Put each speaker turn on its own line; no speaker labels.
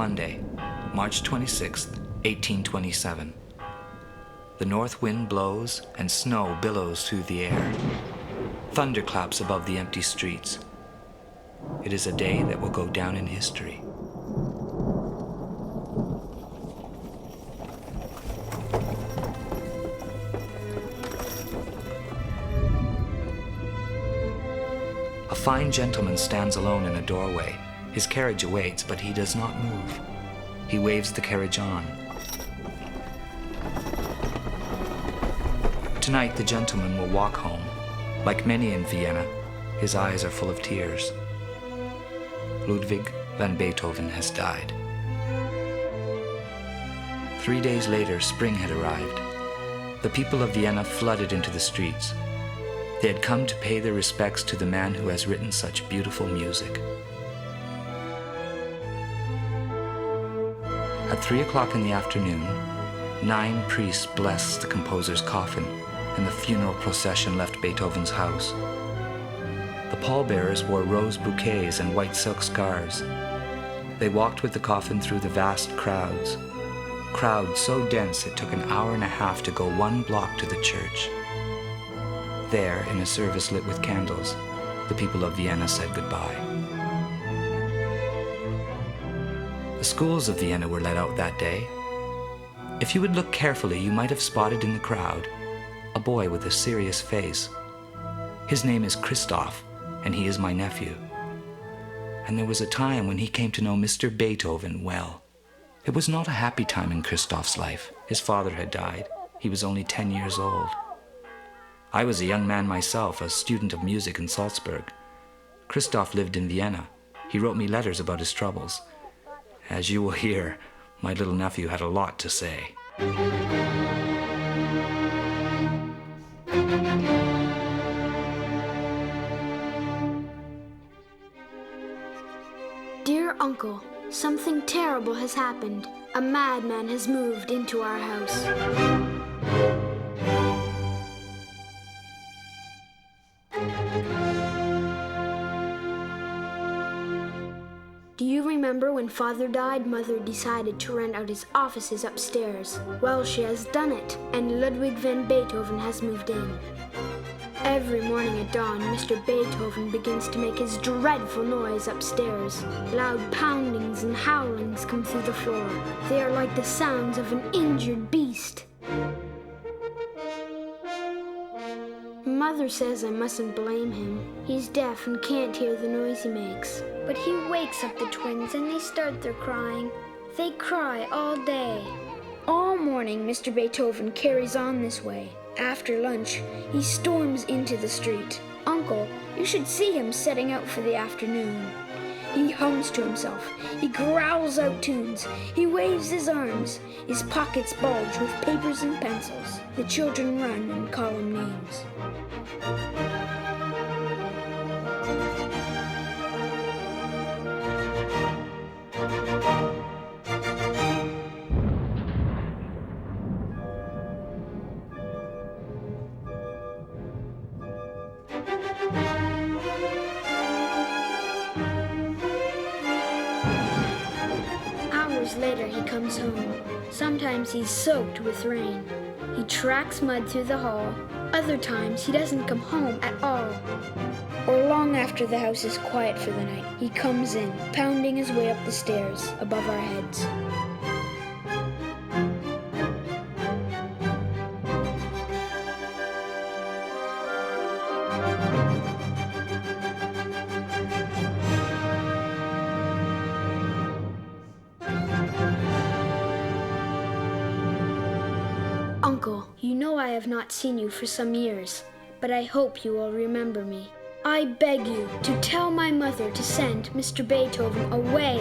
Monday, March 26, 1827. The north wind blows and snow billows through the air. Thunder claps above the empty streets. It is a day that will go down in history. A fine gentleman stands alone in a doorway. His carriage awaits, but he does not move. He waves the carriage on. Tonight, the gentleman will walk home. Like many in Vienna, his eyes are full of tears. Ludwig van Beethoven has died. 3 days later, spring had arrived. The people of Vienna flooded into the streets. They had come to pay their respects to the man who has written such beautiful music. At 3 o'clock in the afternoon, 9 priests blessed the composer's coffin, and the funeral procession left Beethoven's house. The pallbearers wore rose bouquets and white silk scarves. They walked with the coffin through the vast crowds so dense it took an hour and a half to go 1 block to the church. There, in a service lit with candles, the people of Vienna said goodbye. The schools of Vienna were let out that day. If you would look carefully, you might have spotted in the crowd a boy with a serious face. His name is Christoph, and he is my nephew. And there was a time when he came to know Mr. Beethoven well. It was not a happy time in Christoph's life. His father had died. He was only 10 years old. I was a young man myself, a student of music in Salzburg. Christoph lived in Vienna. He wrote me letters about his troubles. As you will hear, my little nephew had a lot to say.
Dear Uncle, something terrible has happened. A madman has moved into our house. Do you remember when Father died, Mother decided to rent out his offices upstairs? Well, she has done it, and Ludwig van Beethoven has moved in. Every morning at dawn, Mr. Beethoven begins to make his dreadful noise upstairs. Loud poundings and howlings come through the floor. They are like the sounds of an injured beast. Mother says I mustn't blame him. He's deaf and can't hear the noise he makes. But he wakes up the twins and they start their crying. They cry all day. All morning, Mr. Beethoven carries on this way. After lunch, he storms into the street. Uncle, you should see him setting out for the afternoon. He hums to himself. He growls out tunes. He waves his arms. His pockets bulge with papers and pencils. The children run and call him names. Later, he comes home. Sometimes he's soaked with rain. He tracks mud through the hall. Other times, he doesn't come home at all. Or long after the house is quiet for the night, he comes in, pounding his way up the stairs above our heads. Uncle, you know I have not seen you for some years, but I hope you will remember me. I beg you to tell my mother to send Mr. Beethoven away.